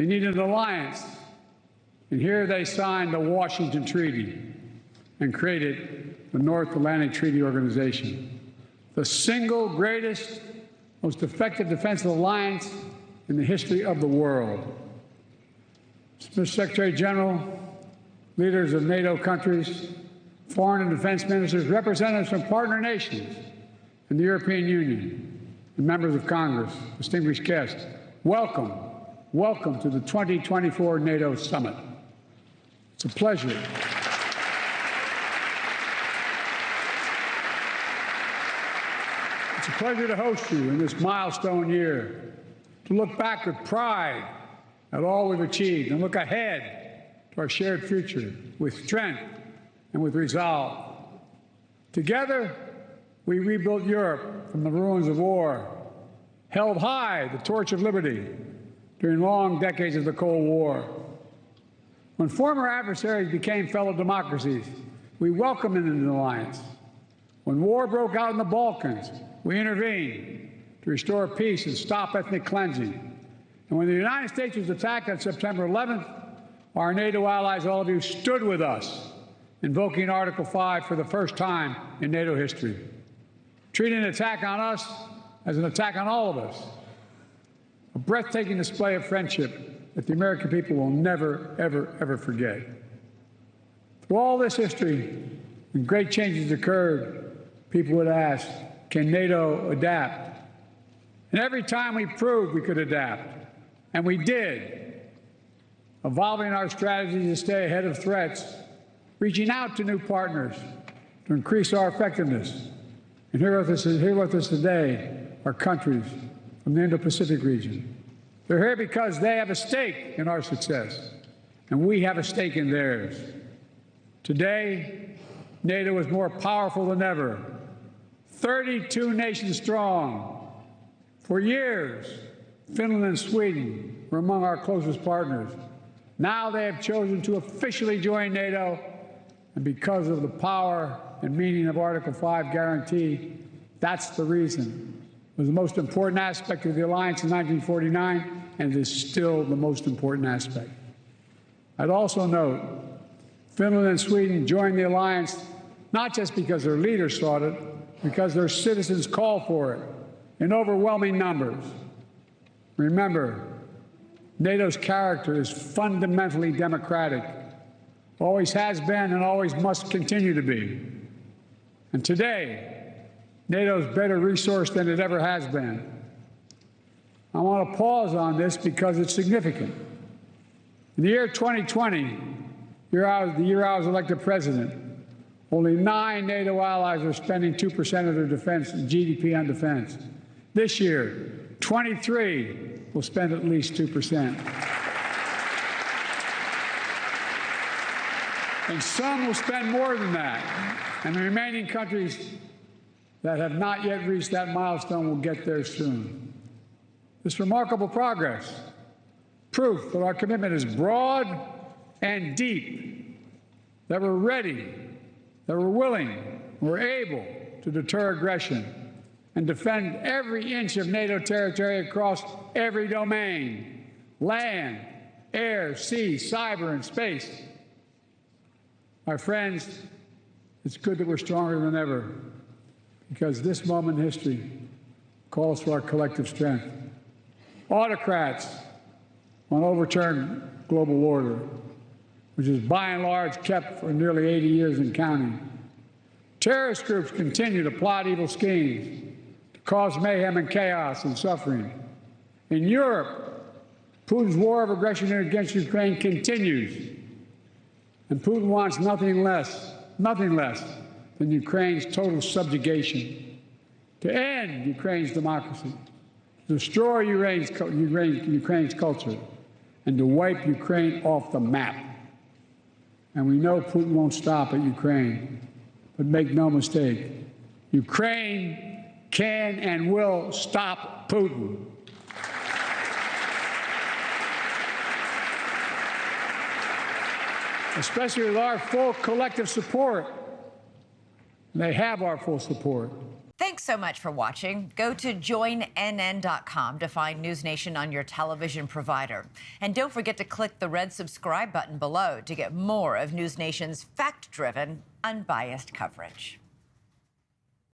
They needed an alliance. And here they signed the Washington Treaty and created the North Atlantic Treaty Organization, the single greatest, most effective defensive alliance in the history of the world. Mr. Secretary General, leaders of NATO countries, foreign and defense ministers, representatives from partner nations and the European Union, and members of Congress, distinguished guests, welcome, welcome to the 2024 NATO Summit. It's a pleasure. It's a pleasure to host you in this milestone year, to look back with pride at all we've achieved and look ahead to our shared future with strength and with resolve. Together, we rebuilt Europe from the ruins of war, held high the torch of liberty during long decades of the Cold War. When former adversaries became fellow democracies, we welcomed them into the alliance. When war broke out in the Balkans, we intervened to restore peace and stop ethnic cleansing. And when the United States was attacked on September 11th, our NATO allies, all of you, stood with us, invoking Article 5 for the first time in NATO history, treating an attack on us as an attack on all of us. A breathtaking display of friendship that the American people will never, ever, ever forget. Through all this history, when great changes occurred, people would ask, can NATO adapt? And every time we proved we could adapt, and we did, evolving our strategy to stay ahead of threats, reaching out to new partners to increase our effectiveness. And here with us today are countries from the Indo-Pacific region. They're here because they have a stake in our success, and we have a stake in theirs. Today, NATO is more powerful than ever, 32 nations strong. For years, Finland and Sweden were among our closest partners. Now they have chosen to officially join NATO, and because of the power and meaning of Article 5 guarantee, that's the reason. It was the most important aspect of the alliance in 1949, and it is still the most important aspect. I'd also note, Finland and Sweden joined the alliance not just because their leaders sought it, because their citizens called for it in overwhelming numbers. Remember, NATO's character is fundamentally democratic, always has been and always must continue to be. And today, NATO is better resourced than it ever has been. I want to pause on this because it's significant. In the year 2020, the year I was elected president, only 9 NATO allies are spending 2% of their defense GDP on defense. This year, 23 will spend at least 2%. And some will spend more than that. And the remaining countries that have not yet reached that milestone will get there soon. This remarkable progress, proof that our commitment is broad and deep, that we're ready, that we're willing, we're able to deter aggression and defend every inch of NATO territory across every domain: land, air, sea, cyber, and space. My friends, it's good that we're stronger than ever, because this moment in history calls for our collective strength. Autocrats want to overturn global order, which is by and large kept for nearly 80 years and counting. Terrorist groups continue to plot evil schemes to cause mayhem and chaos and suffering. In Europe, Putin's war of aggression against Ukraine continues, and Putin wants nothing less than Ukraine's total subjugation, to end Ukraine's democracy, to destroy Ukraine's culture, and to wipe Ukraine off the map. And we know Putin won't stop at Ukraine. But make no mistake, Ukraine can and will stop Putin. Especially with our full collective support. They have our full support. Thanks Thanks so much for watching. Go to joinnn.com to find NewsNation on your television provider. And don't forget to click the red subscribe button below to get more of NewsNation's fact-driven, unbiased coverage.